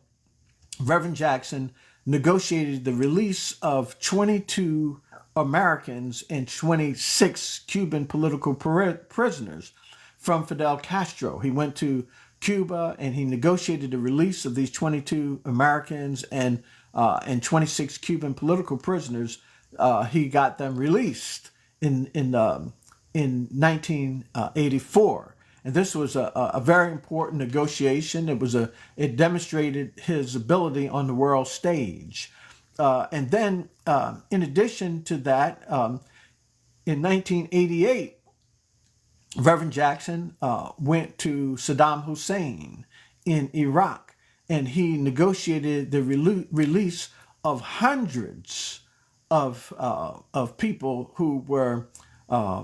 Reverend Jackson negotiated the release of 22 Americans and 26 Cuban political prisoners from Fidel Castro. He went to Cuba and he negotiated the release of these 22 Americans and 26 Cuban political prisoners. He got them released. in 1984. And this was a very important negotiation. It demonstrated his ability on the world stage. And then, in addition to that, in 1988, Reverend Jackson went to Saddam Hussein in Iraq, and he negotiated the release of hundreds of people who were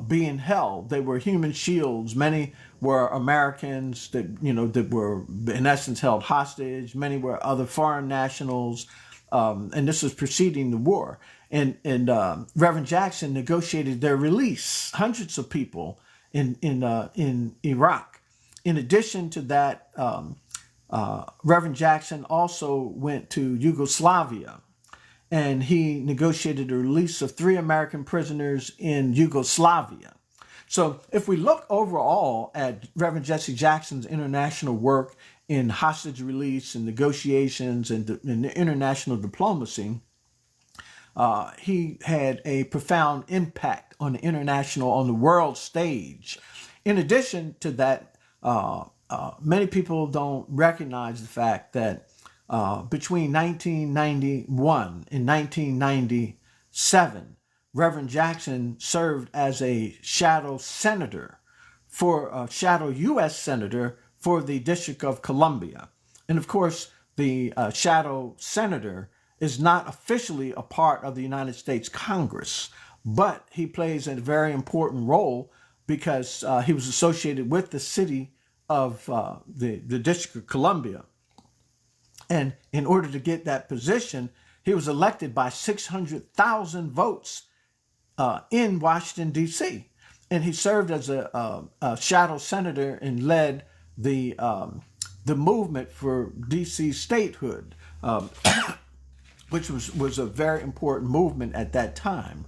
being held. They were human shields. Many were Americans that were in essence held hostage. Many were other foreign nationals, and this was preceding the war. And Reverend Jackson negotiated their release. Hundreds of people in Iraq. In addition to that, Reverend Jackson also went to Yugoslavia, and he negotiated the release of 3 American prisoners in Yugoslavia. So if we look overall at Reverend Jesse Jackson's international work in hostage release and negotiations and the international diplomacy, he had a profound impact on the world stage. In addition to that, many people don't recognize the fact that between 1991 and 1997, Reverend Jackson served as a shadow U.S. senator for the District of Columbia. And of course, the shadow senator is not officially a part of the United States Congress, but he plays a very important role because he was associated with the city of the District of Columbia. And in order to get that position, he was elected by 600,000 votes in Washington, D.C. And he served as a shadow senator and led the movement for D.C. statehood, which was a very important movement at that time,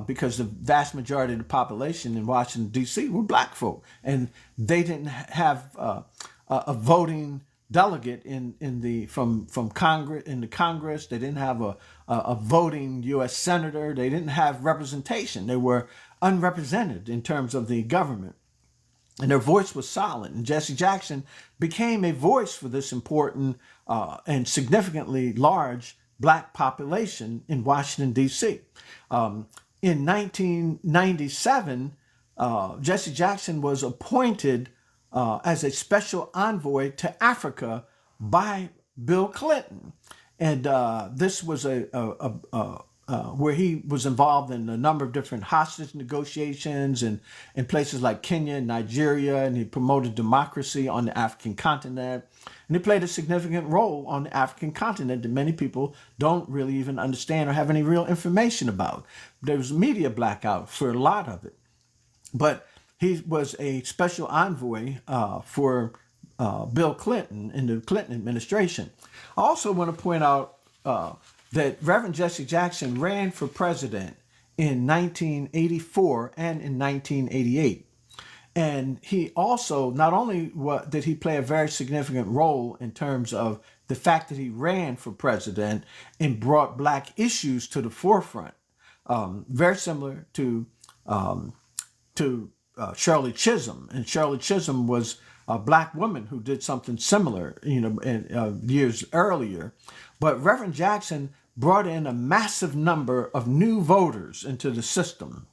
because the vast majority of the population in Washington, D.C. were black folk, and they didn't have a voting delegate from Congress in the Congress. They didn't have a voting U.S. senator. They didn't have representation. They were unrepresented in terms of the government, and their voice was silent. And Jesse Jackson became a voice for this important and significantly large black population in Washington, D.C. In 1997, Jesse Jackson was appointed as a special envoy to Africa by Bill Clinton. And this was where he was involved in a number of different hostage negotiations in places like Kenya and Nigeria, and he promoted democracy on the African continent. And he played a significant role on the African continent that many people don't really even understand or have any real information about. There was a media blackout for a lot of it. But he was a special envoy for Bill Clinton in the Clinton administration. I also want to point out that Reverend Jesse Jackson ran for president in 1984 and in 1988. And he also, not only did he play a very significant role in terms of the fact that he ran for president and brought black issues to the forefront, very similar to Shirley Chisholm. And Shirley Chisholm was a black woman who did something similar, years earlier. But Reverend Jackson brought in a massive number of new voters into the system.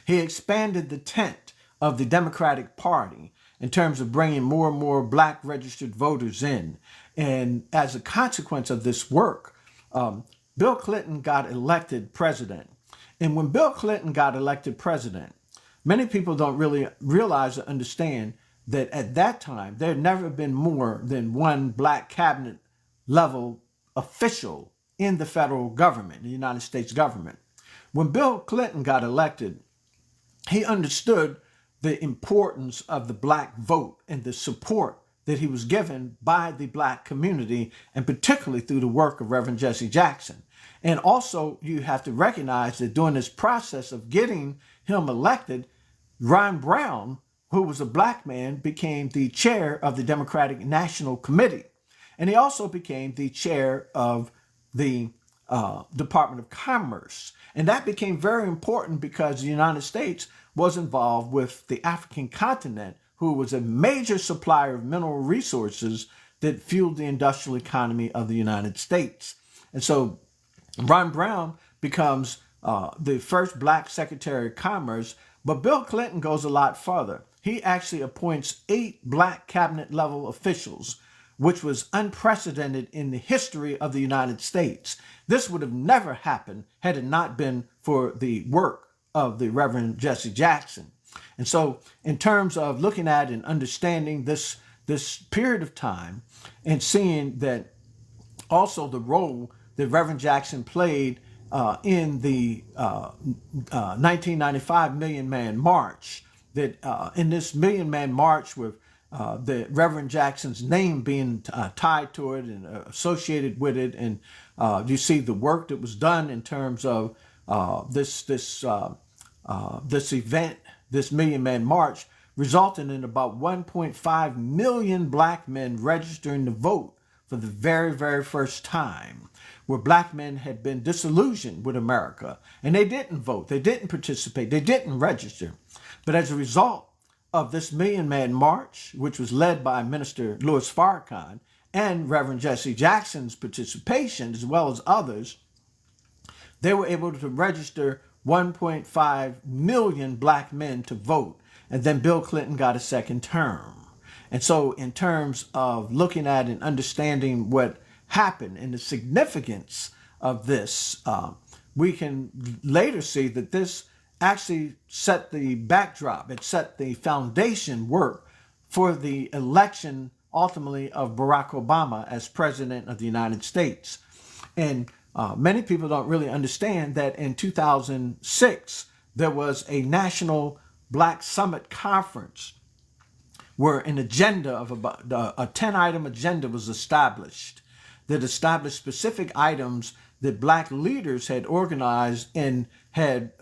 He expanded the tent of the Democratic Party in terms of bringing more and more black registered voters in. And as a consequence of this work, Bill Clinton got elected president. And when Bill Clinton got elected president, many people don't really realize or understand that at that time, there had never been more than one black cabinet level official in the federal government, the United States government. When Bill Clinton got elected, he understood the importance of the black vote and the support that he was given by the black community, and particularly through the work of Reverend Jesse Jackson. And also, you have to recognize that during this process of getting him elected, Ron Brown, who was a black man, became the chair of the Democratic National Committee. And he also became the chair of the Department of Commerce. And that became very important because the United States was involved with the African continent, who was a major supplier of mineral resources that fueled the industrial economy of the United States. And so Ron Brown becomes the first black Secretary of Commerce, but Bill Clinton goes a lot further. He actually appoints 8 black cabinet level officials, which was unprecedented in the history of the United States. This would have never happened had it not been for the work of the Reverend Jesse Jackson. And so in terms of looking at and understanding this period of time and seeing that also the role that Reverend Jackson played in the 1995 Million Man March, that in this Million Man March with the Reverend Jackson's name being tied to it and associated with it, and you see the work that was done in terms of this event, this Million Man March, resulting in about 1.5 million black men registering to vote for the very, very first time, where black men had been disillusioned with America and they didn't vote, they didn't participate, they didn't register. But as a result of this Million Man March, which was led by Minister Louis Farrakhan and Reverend Jesse Jackson's participation, as well as others, they were able to register 1.5 million black men to vote. And then Bill Clinton got a second term. And so in terms of looking at and understanding what happened and the significance of this, we can later see that this actually set the backdrop. It set the foundation work for the election, ultimately, of Barack Obama as president of the United States. And many people don't really understand that in 2006, there was a National Black Summit Conference where an agenda of about a 10-item agenda was established that established specific items that black leaders had organized and had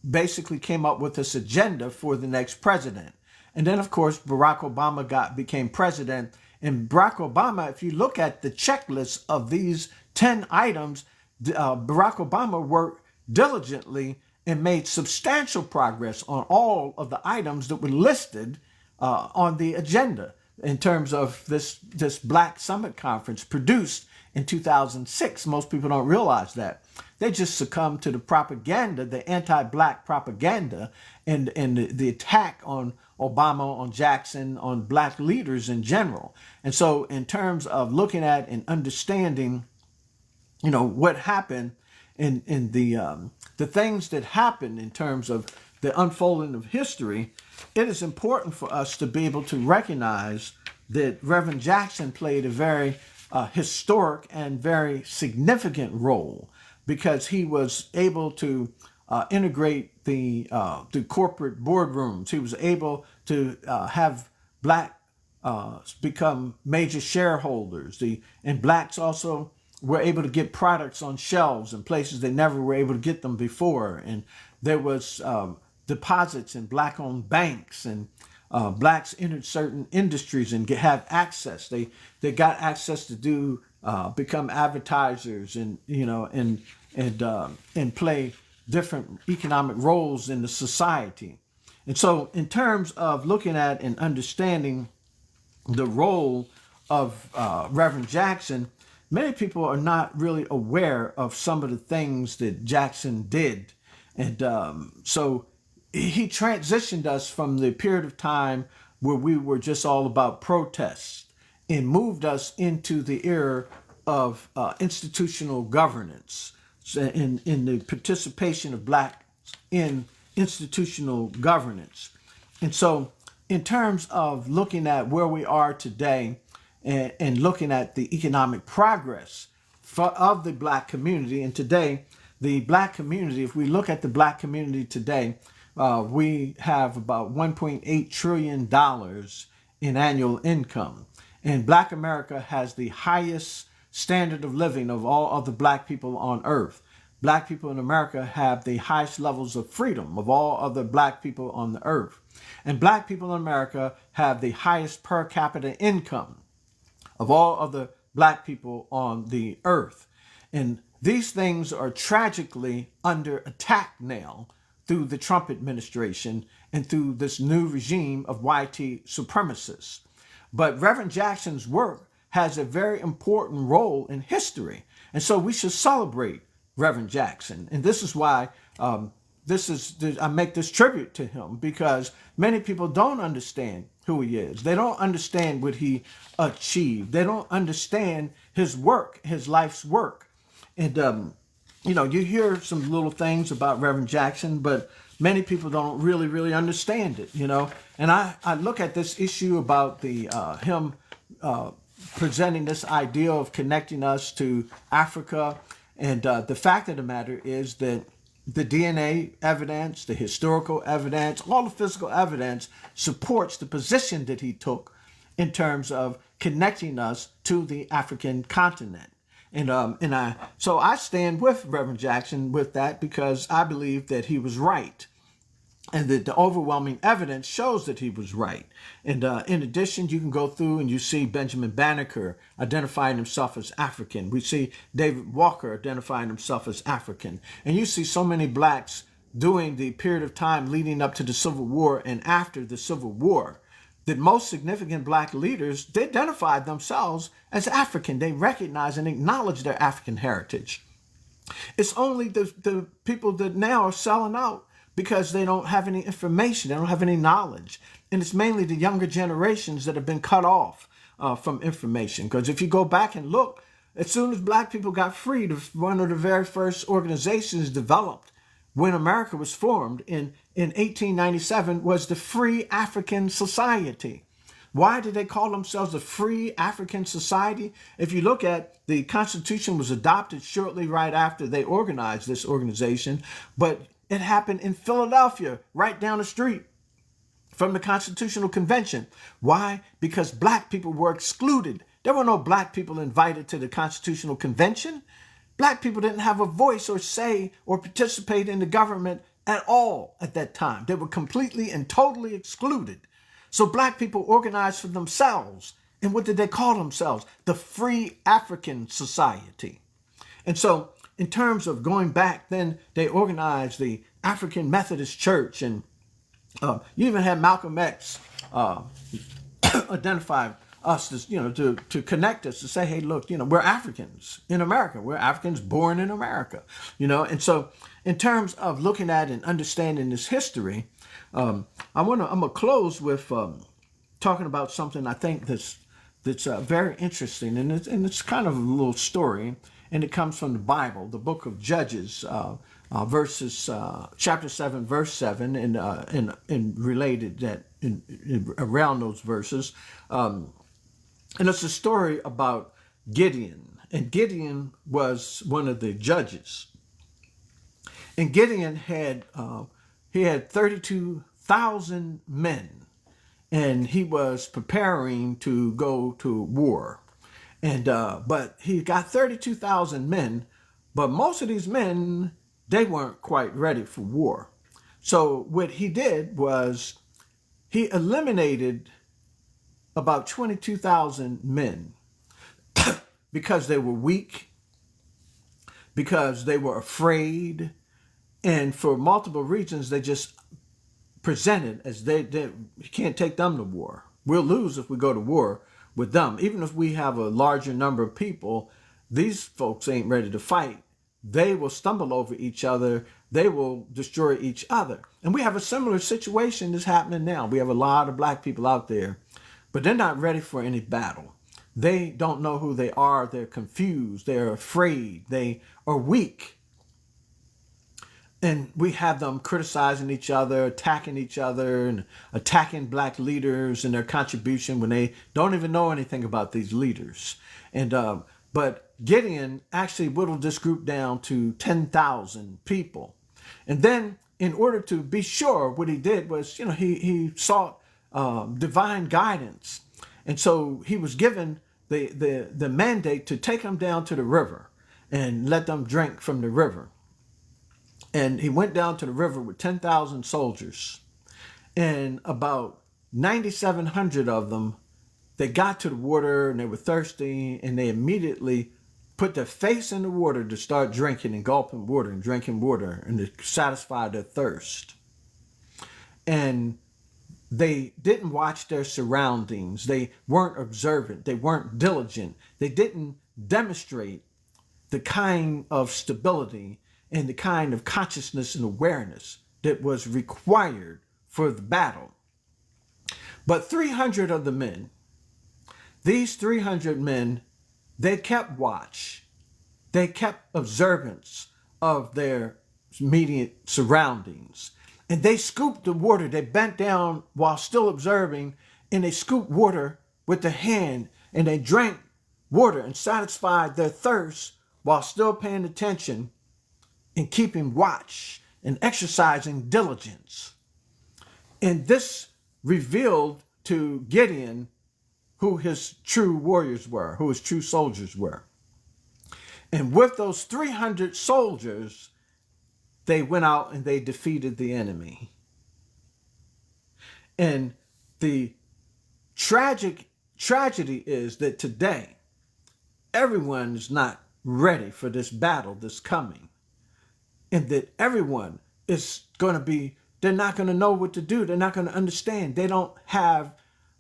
basically came up with this agenda for the next president. And then, of course, Barack Obama became president. And Barack Obama, if you look at the checklist of these 10 items, Barack Obama worked diligently and made substantial progress on all of the items that were listed on the agenda in terms of this Black Summit Conference produced in 2006. Most people don't realize that. They just succumbed to the propaganda, the anti-black propaganda, and the attack on Obama, on Jackson, on black leaders in general. And so in terms of looking at and understanding, what happened in the things that happened in terms of the unfolding of history, it is important for us to be able to recognize that Reverend Jackson played a very historic and very significant role, because he was able to integrate the corporate boardrooms. He was able to have black become major shareholders. And blacks also were able to get products on shelves in places they never were able to get them before. And there was deposits in black-owned banks, and blacks entered certain industries and have access. They got access to become advertisers and play different economic roles in the society. And so in terms of looking at and understanding the role of Reverend Jackson, many people are not really aware of some of the things that Jackson did. And so he transitioned us from the period of time where we were just all about protests and moved us into the era of institutional governance, in the participation of black in institutional governance. And so in terms of looking at where we are today and looking at the economic progress of the black community, and today the black community, if we look at the black community today, we have about $1.8 trillion in annual income. And Black America has the highest standard of living of all other black people on earth. Black people in America have the highest levels of freedom of all other black people on the earth. And black people in America have the highest per capita income of all other black people on the earth. And these things are tragically under attack now through the Trump administration and through this new regime of YT supremacists. But Reverend Jackson's work has a very important role in history. And so we should celebrate Reverend Jackson. And this is why I make this tribute to him, because many people don't understand who he is. They don't understand what he achieved. They don't understand his work, his life's work. And, you hear some little things about Reverend Jackson, but many people don't really understand it, And I look at this issue about him presenting this idea of connecting us to Africa. And the fact of the matter is that the DNA evidence, the historical evidence, all the physical evidence supports the position that he took in terms of connecting us to the African continent. So I stand with Reverend Jackson with that, because I believe that he was right, and that the overwhelming evidence shows that he was right. And in addition, you can go through and you see Benjamin Banneker identifying himself as African. We see David Walker identifying himself as African. And you see so many blacks during the period of time leading up to the Civil War and after the Civil War, that most significant black leaders, they identified themselves as African. They recognize and acknowledge their African heritage. It's only the people that now are selling out because they don't have any information, they don't have any knowledge. And it's mainly the younger generations that have been cut off from information. Because if you go back and look, as soon as black people got freed, one of the very first organizations developed when America was formed in 1897 was the Free African Society. Why did they call themselves the Free African Society? If you look at the Constitution was adopted shortly right after they organized this organization, but it happened in Philadelphia, right down the street from the Constitutional Convention. Why? Because black people were excluded. There were no black people invited to the Constitutional Convention. Black people didn't have a voice or say or participate in the government at all at that time. They were completely and totally excluded. So black people organized for themselves. And what did they call themselves? The Free African Society. And so in terms of going back, then they organized the African Methodist Church. And you even had Malcolm X identify us as, to connect us, to say, hey, look, we're Africans in America. We're Africans born in America, And so in terms of looking at and understanding this history, I'm gonna close with talking about something I think that's very interesting, and it's kind of a little story, and it comes from the Bible, the book of Judges, verses chapter 7, verse 7, and related that around those verses, and it's a story about Gideon, and Gideon was one of the judges, and Gideon had 32,000 men. And he was preparing to go to war. And but he got 32,000 men, but most of these men, they weren't quite ready for war. So what he did was he eliminated about 22,000 men because they were weak, because they were afraid, and for multiple reasons they just presented as they you can't take them to war. We'll lose if we go to war with them. Even if we have a larger number of people, these folks ain't ready to fight. They will stumble over each other. They will destroy each other. And we have a similar situation that's happening now. We have a lot of black people out there, but they're not ready for any battle. They don't know who they are. They're confused. They're afraid. They are weak. And we have them criticizing each other, attacking each other, and attacking black leaders and their contribution when they don't even know anything about these leaders. And but Gideon actually whittled this group down to 10,000 people. And then in order to be sure, what he did was, he sought divine guidance. And so he was given the mandate to take them down to the river and let them drink from the river. And he went down to the river with 10,000 soldiers, and about 9,700 of them, they got to the water and they were thirsty, and they immediately put their face in the water to start drinking and gulping water and drinking water and to satisfy their thirst. And they didn't watch their surroundings. They weren't observant. They weren't diligent. They didn't demonstrate the kind of stability and the kind of consciousness and awareness that was required for the battle. But 300 of the men, these 300 men, they kept watch. They kept observance of their immediate surroundings. And they scooped the water. They bent down while still observing, and they scooped water with their hand, and they drank water and satisfied their thirst while still paying attention and keeping watch and exercising diligence. And this revealed to Gideon who his true warriors were, who his true soldiers were. And with those 300 soldiers, they went out and they defeated the enemy. And the tragedy is that today, everyone is not ready for this battle that's coming. And that everyone is going to be, they're not going to know what to do. They're not going to understand. They don't have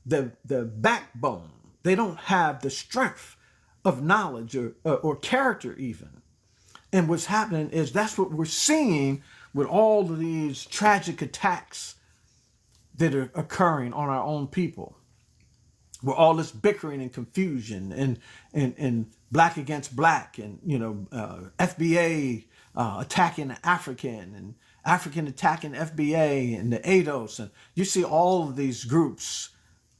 the backbone. They don't have the strength of knowledge or character even. And what's happening is that's what we're seeing with all of these tragic attacks that are occurring on our own people. With all this bickering and confusion and black against black and, FBA attacking the African and African attacking FBA and the ADOS. And you see all of these groups.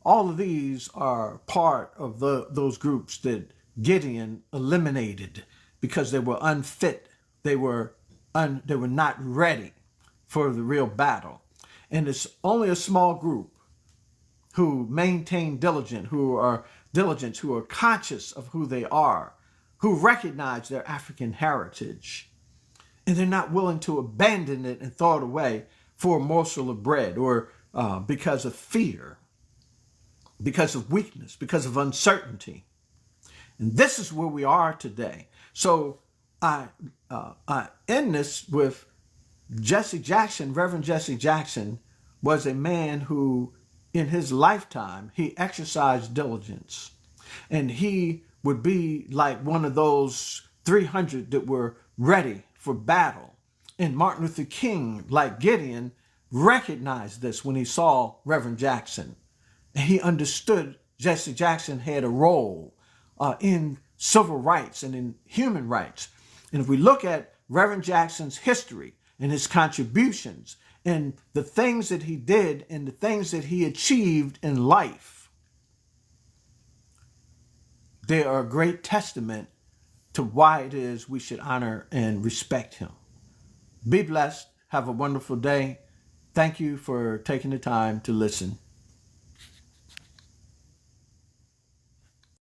All of these are part of those groups that Gideon eliminated because they were unfit. They were not ready for the real battle. And it's only a small group who maintain who are conscious of who they are, who recognize their African heritage. And they're not willing to abandon it and throw it away for a morsel of bread or because of fear, because of weakness, because of uncertainty. And this is where we are today. So I end this with Jesse Jackson. Reverend Jesse Jackson was a man who, in his lifetime, he exercised diligence. And he would be like one of those 300 that were ready for battle. And Martin Luther King, like Gideon, recognized this when he saw Reverend Jackson. And he understood Jesse Jackson had a role in civil rights and in human rights. And if we look at Reverend Jackson's history and his contributions and the things that he did and the things that he achieved in life, they are a great testament to why it is we should honor and respect him. Be blessed. Have a wonderful day. Thank you for taking the time to listen.